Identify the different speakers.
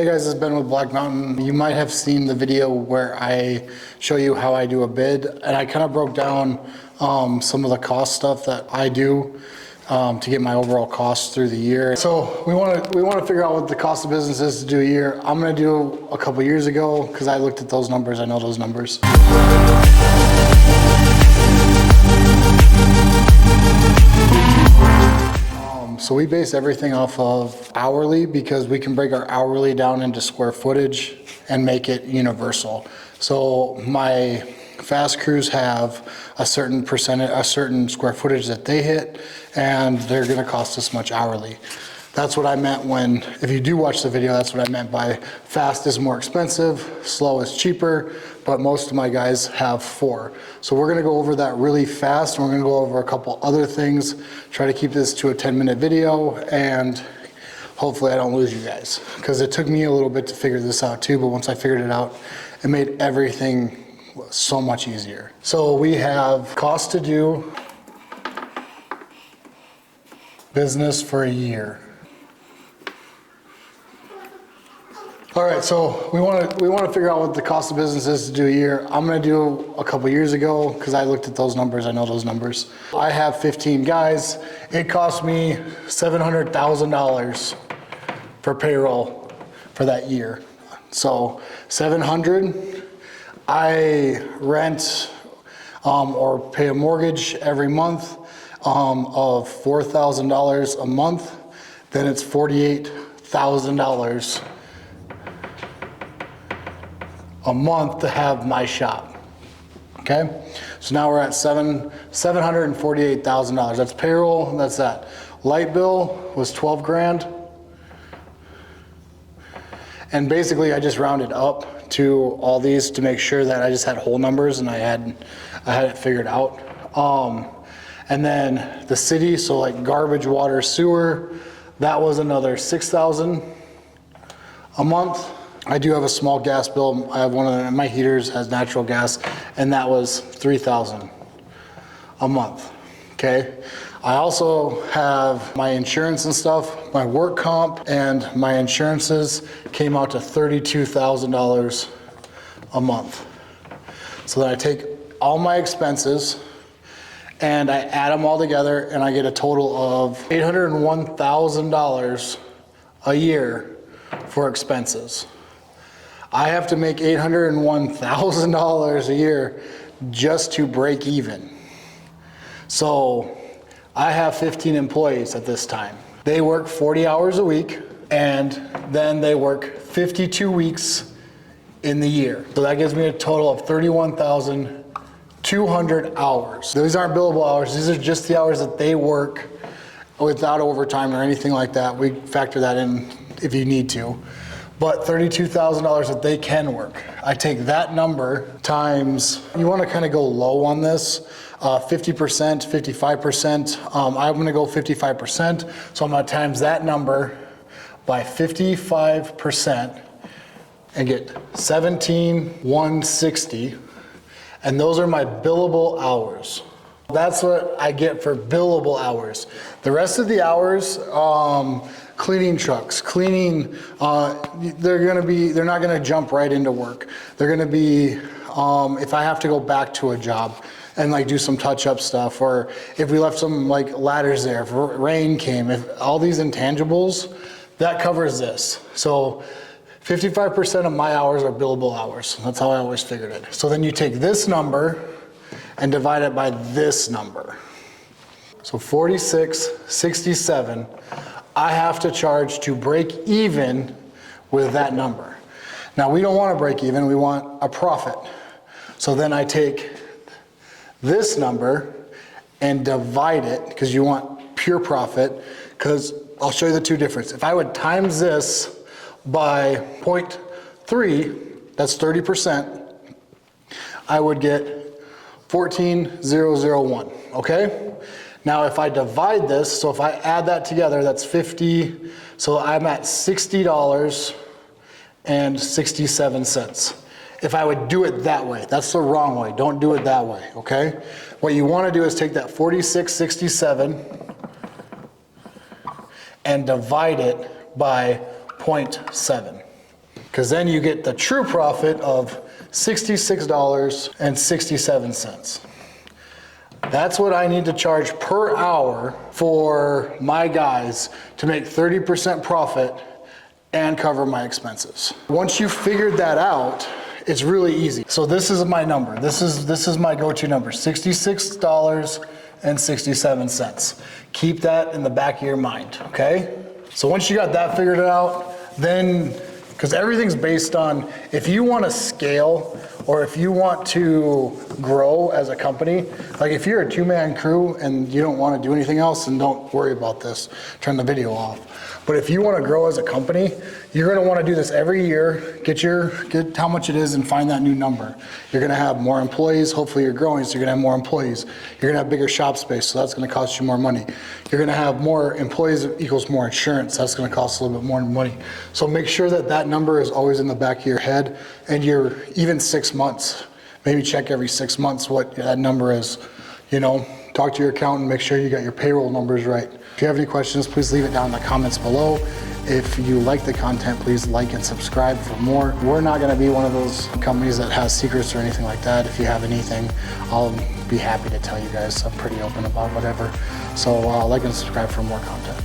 Speaker 1: Hey guys, this is Ben with Black Mountain. You might have seen the video where I show you how I do a bid, and I kind of broke down some of the cost stuff that I do to get my overall costs through the year. So we want to figure out what the cost of business is to do a year. I'm going to do a couple years ago because I looked at those numbers. I know those numbers. So we base everything off of hourly because we can break our hourly down into square footage and make it universal. So my fast crews have a certain percentage, a certain square footage that they hit, and they're gonna cost us much hourly. That's what I meant when, if you do watch the video, that's what I meant by fast is more expensive, slow is cheaper, but most of my guys have 4. So we're gonna go over that really fast, and we're gonna go over a couple other things, try to keep this to a 10-minute video, and hopefully I don't lose you guys. Because it took me a little bit to figure this out too, but once I figured it out, it made everything so much easier. So we have cost to do business for a year. All right, so we want to figure out what the cost of business is to do a year. I'm going to do a couple years ago because I looked at those numbers. I know those numbers. I have 15 guys. It cost me $700,000 for payroll for that year. So 700. I rent or pay a mortgage every month of $4,000 a month. Then it's $48,000 a month to have my shop. Okay, so now we're at $748,000. That's payroll. That's that. Light bill was 12 grand, and basically I just rounded up to all these to make sure that I just had whole numbers and I had it figured out. And then the city, so like garbage, water, sewer, that was another $6,000 a month. I do have a small gas bill. I have one of my heaters has natural gas, and that was $3,000 a month. Okay. I also have my insurance and stuff, my work comp, and my insurances came out to $32,000 a month. So then I take all my expenses and I add them all together, and I get a total of $801,000 a year for expenses. I have to make $801,000 a year just to break even. So I have 15 employees at this time. They work 40 hours a week, and then they work 52 weeks in the year. So that gives me a total of 31,200 hours. These aren't billable hours. These are just the hours that they work without overtime or anything like that. We factor that in if you need to. But $32,000 that they can work. I take that number times, you want to kind of go low on this, 50%, 55%. I'm going to go 55%. So I'm going to times that number by 55% and get 17,160. And those are my billable hours. That's what I get for billable hours. The rest of the hours, cleaning trucks, cleaning, they're not gonna jump right into work. They're gonna be, if I have to go back to a job and like do some touch-up stuff, or if we left some like ladders there, if rain came, if all these intangibles, that covers this. So 55% of my hours are billable hours. That's how I always figured it. So then you take this number and divide it by this number. So 46.67, I have to charge to break even with that number. Now we don't want to break even, we want a profit. So then I take this number and divide it, because you want pure profit, because I'll show you the two differences. If I would times this by 0.3, that's 30%, I would get 14,001, okay? Now if I divide this, so if I add that together, that's 50, so I'm at $60.67. If I would do it that way, that's the wrong way, don't do it that way, okay? What you wanna do is take that 46.67 and divide it by 0.7. because then you get the true profit of $66.67. That's what I need to charge per hour for my guys to make 30% profit and cover my expenses. Once you've figured that out, it's really easy. So this is my number. This is my go-to number, $66.67. Keep that in the back of your mind, okay? So once you got that figured out, then, because everything's based on, if you want to scale or if you want to grow as a company, like if you're a two-man crew and you don't want to do anything else, then don't worry about this. Turn the video off. But if you want to grow as a company, you're going to want to do this every year, get how much it is and find that new number. You're going to have more employees. Hopefully you're growing, so you're going to have more employees. You're going to have bigger shop space, so that's going to cost you more money. You're going to have more employees equals more insurance. That's going to cost a little bit more money. So make sure that that number is always in the back of your head, and you're even 6 months. Maybe check every 6 months what that number is. You know, talk to your accountant, make sure you got your payroll numbers right. If you have any questions, please leave it down in the comments below. If you like the content, please like and subscribe for more. We're not going to be one of those companies that has secrets or anything like that. If you have anything, I'll be happy to tell you guys. I'm pretty open about whatever. So like and subscribe for more content.